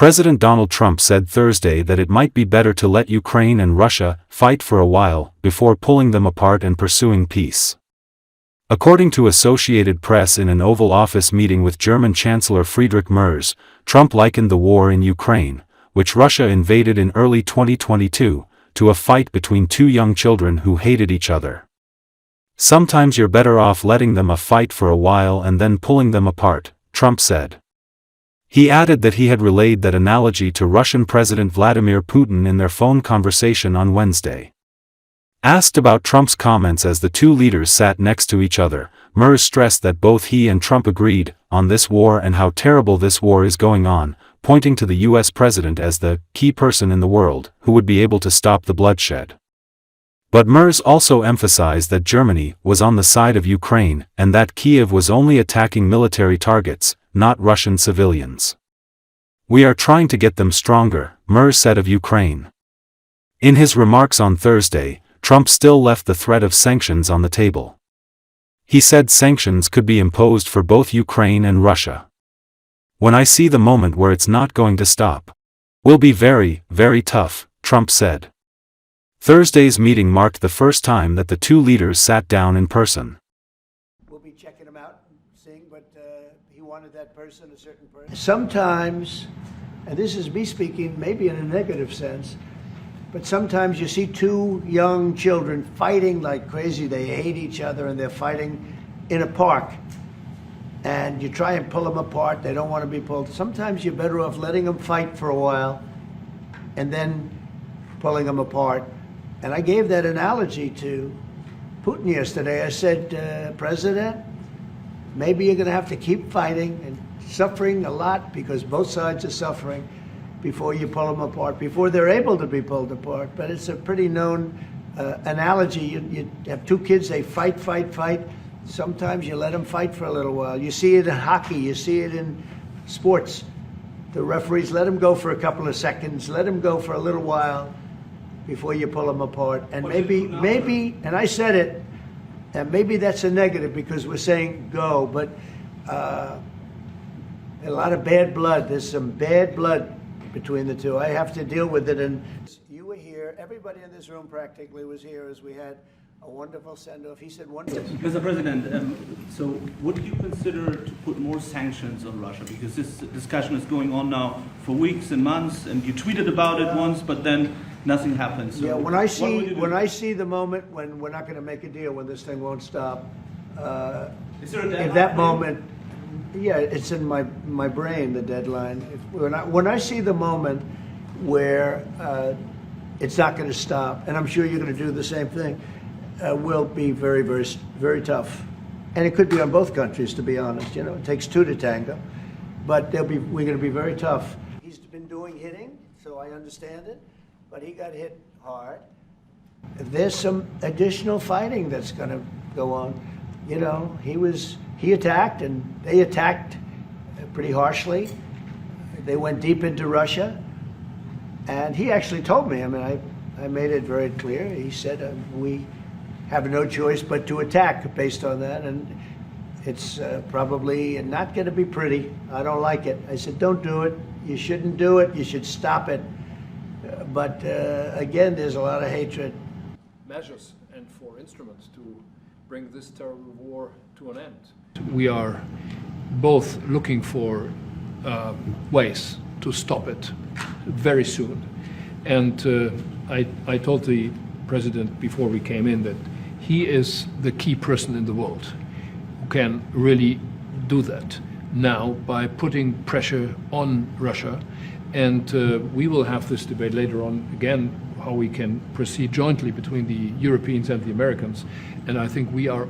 President Donald Trump said Thursday that it might be better to let Ukraine and Russia fight for a while before pulling them apart and pursuing peace. According to Associated Press, in an Oval Office meeting with German Chancellor Friedrich Merz, Trump likened the war in Ukraine, which Russia invaded in early 2022, to a fight between two young children who hated each other. "Sometimes you're better off letting them fight for a while and then pulling them apart," Trump said. He added that he had relayed that analogy to Russian President Vladimir Putin in their phone conversation on Wednesday. Asked about Trump's comments as the two leaders sat next to each other, Merz stressed that both he and Trump agreed on this war and how terrible this war is going on, pointing to the U.S. president as the key person in the world who would be able to stop the bloodshed. But Merz also emphasized that Germany was on the side of Ukraine and that Kiev was only attacking military targets, not Russian civilians. "We are trying to get them stronger," Merz said of Ukraine. In his remarks on Thursday, Trump still left the threat of sanctions on the table. He said sanctions could be imposed for both Ukraine and Russia. "When I see the moment where it's not going to stop, will be very, very tough," Trump said. Thursday's meeting marked the first time that the two leaders sat down in person. We'll be checking him out and seeing, but he wanted that person, a certain person. Sometimes, and this is me speaking maybe in a negative sense, but sometimes you see two young children fighting like crazy. They hate each other and they're fighting in a park. And you try and pull them apart. They don't want to be pulled. Sometimes you're better off letting them fight for a while and then pulling them apart. And I gave that analogy to Putin yesterday. I said, President, maybe you're going to have to keep fighting and suffering a lot because both sides are suffering before you pull them apart, before they're able to be pulled apart. But it's a pretty known analogy. You have two kids, they fight. Sometimes you let them fight for a little while. You see it in hockey, you see it in sports. The referees let them go for a couple of seconds, let them go for a little while before you pull them apart. And maybe, and I said it, and maybe that's a negative because we're saying go, but a lot of bad blood. There's some bad blood between the two. I have to deal with it. And you were here, everybody in this room practically was here as we had a wonderful send-off. He said wonderful. Mr. President, so would you consider to put more sanctions on Russia? Because this discussion is going on now for weeks and months, and you tweeted about it once, but then nothing happens. So yeah, when I see the moment when we're not going to make a deal, when this thing won't stop, is there a deadline? in that moment, yeah, it's in my brain, the deadline. When I see the moment where it's not going to stop, and I'm sure you're going to do the same thing, will be very, very, very tough. And it could be on both countries, to be honest. You know, it takes two to tango. But we're going to be very tough. He's been doing hitting, so I understand it. But he got hit hard. There's some additional fighting that's going to go on. You know, he attacked, and they attacked pretty harshly. They went deep into Russia. And he actually told me, I mean, I made it very clear. He said, we have no choice but to attack based on that, and it's probably not going to be pretty. I don't like it. I said, don't do it. You shouldn't do it. You should stop it. But again, there's a lot of hatred. Measures and for instruments to bring this terrible war to an end. We are both looking for ways to stop it very soon. And I told the President before we came in that he is the key person in the world who can really do that now by putting pressure on Russia. And we will have this debate later on again, how we can proceed jointly between the Europeans and the Americans. And I think we are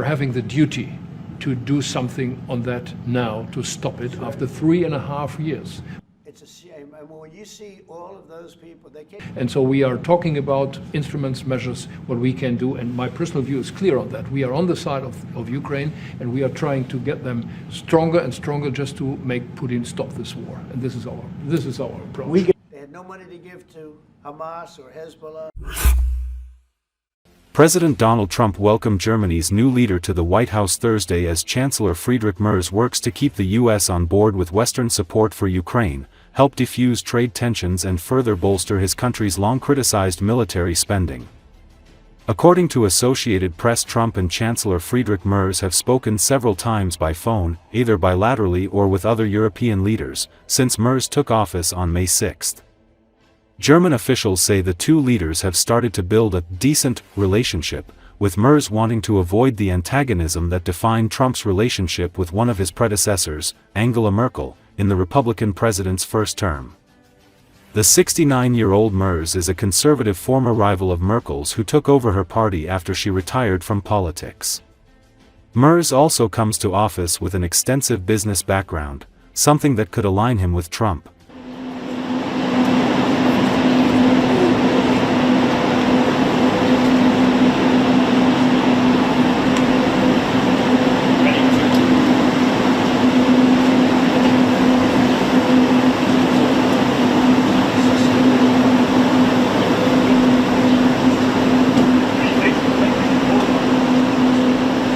having the duty to do something on that now, to stop it after 3.5 years. It's a shame. And when you see all of those people, they can't. And so we are talking about instruments, measures, what we can do. And my personal view is clear on that. We are on the side of Ukraine, and we are trying to get them stronger and stronger just to make Putin stop this war. And this is our approach. They had no money to give to Hamas or Hezbollah. President Donald Trump welcomed Germany's new leader to the White House Thursday as Chancellor Friedrich Merz works to keep the U.S. on board with Western support for Ukraine, help defuse trade tensions and further bolster his country's long-criticized military spending. According to Associated Press, Trump and Chancellor Friedrich Merz have spoken several times by phone, either bilaterally or with other European leaders, since Merz took office on May 6. German officials say the two leaders have started to build a decent relationship, with Merz wanting to avoid the antagonism that defined Trump's relationship with one of his predecessors, Angela Merkel, in the Republican president's first term. The 69-year-old Merz is a conservative former rival of Merkel's who took over her party after she retired from politics. Merz also comes to office with an extensive business background, something that could align him with Trump.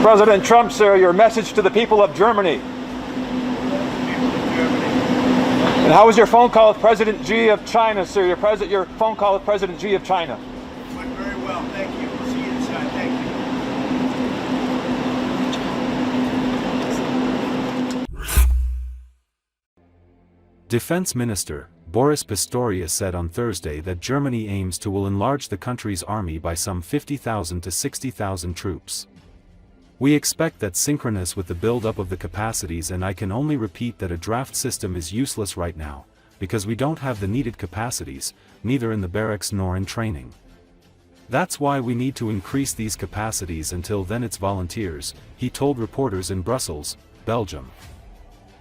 President Trump, sir, your message to the people of Germany. And how was your phone call with President Xi of China, sir? Your phone call with President Xi of China. Went very well, thank you. We'll see you inside, thank you. Defense Minister Boris Pistorius said on Thursday that Germany aims to enlarge the country's army by some 50,000 to 60,000 troops. We expect that synchronous with the build-up of the capacities, and I can only repeat that a draft system is useless right now, because we don't have the needed capacities, neither in the barracks nor in training. That's why we need to increase these capacities. Until then it's volunteers, he told reporters in Brussels, Belgium.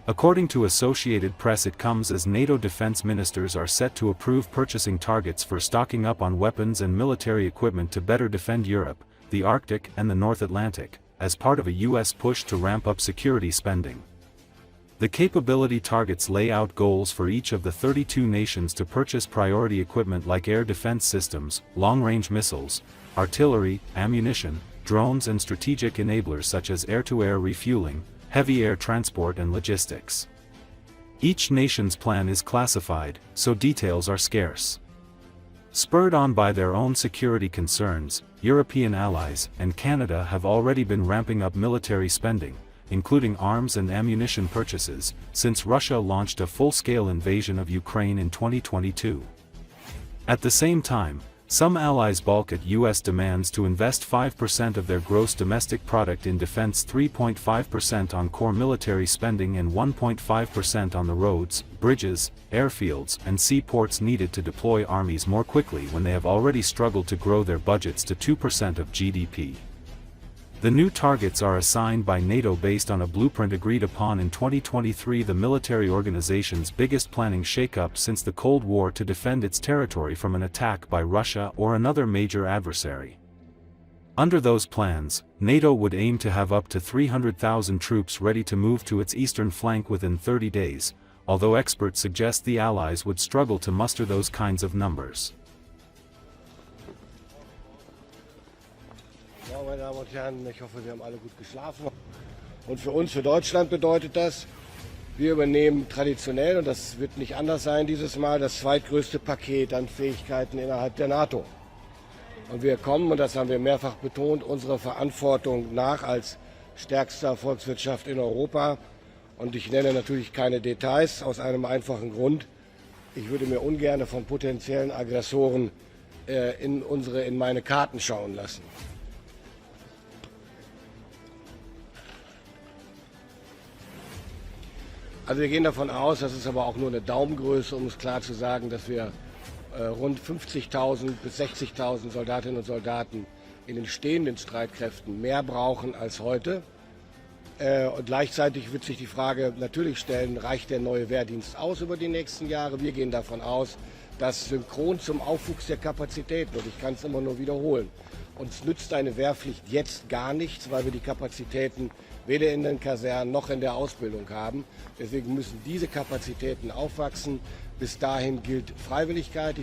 According to Associated Press, it comes as NATO defense ministers are set to approve purchasing targets for stocking up on weapons and military equipment to better defend Europe, the Arctic and the North Atlantic, as part of a U.S. push to ramp up security spending. The capability targets lay out goals for each of the 32 nations to purchase priority equipment like air defense systems, long-range missiles, artillery, ammunition, drones and strategic enablers such as air-to-air refueling, heavy air transport and logistics. Each nation's plan is classified, so details are scarce. Spurred on by their own security concerns, European allies and Canada have already been ramping up military spending, including arms and ammunition purchases, since Russia launched a full-scale invasion of Ukraine in 2022. At the same time, some allies balk at U.S. demands to invest 5% of their gross domestic product in defense, 3.5% on core military spending and 1.5% on the roads, bridges, airfields and seaports needed to deploy armies more quickly when they have already struggled to grow their budgets to 2% of GDP. The new targets are assigned by NATO based on a blueprint agreed upon in 2023, the military organization's biggest planning shakeup since the Cold War to defend its territory from an attack by Russia or another major adversary. Under those plans, NATO would aim to have up to 300,000 troops ready to move to its eastern flank within 30 days, although experts suggest the Allies would struggle to muster those kinds of numbers. Meine Damen und Herren, ich hoffe, wir haben alle gut geschlafen. Und für uns, für Deutschland bedeutet das, wir übernehmen traditionell, und das wird nicht anders sein dieses Mal, das zweitgrößte Paket an Fähigkeiten innerhalb der NATO. Und wir kommen, und das haben wir mehrfach betont, unserer Verantwortung nach als stärkste Volkswirtschaft in Europa. Und ich nenne natürlich keine Details aus einem einfachen Grund. Ich würde mir ungern von potenziellen Aggressoren in meine Karten schauen lassen. Also wir gehen davon aus, das ist aber auch nur eine Daumengröße, um es klar zu sagen, dass wir rund 50.000 bis 60.000 Soldatinnen und Soldaten in den stehenden Streitkräften mehr brauchen als heute. Und gleichzeitig wird sich die Frage natürlich stellen, reicht der neue Wehrdienst aus über die nächsten Jahre? Wir gehen davon aus, dass synchron zum Aufwuchs der Kapazitäten, und ich kann es immer nur wiederholen, uns nützt eine Wehrpflicht jetzt gar nichts, weil wir die Kapazitäten weder in den Kasernen noch in der Ausbildung haben. Deswegen müssen diese Kapazitäten aufwachsen. Bis dahin gilt Freiwilligkeit.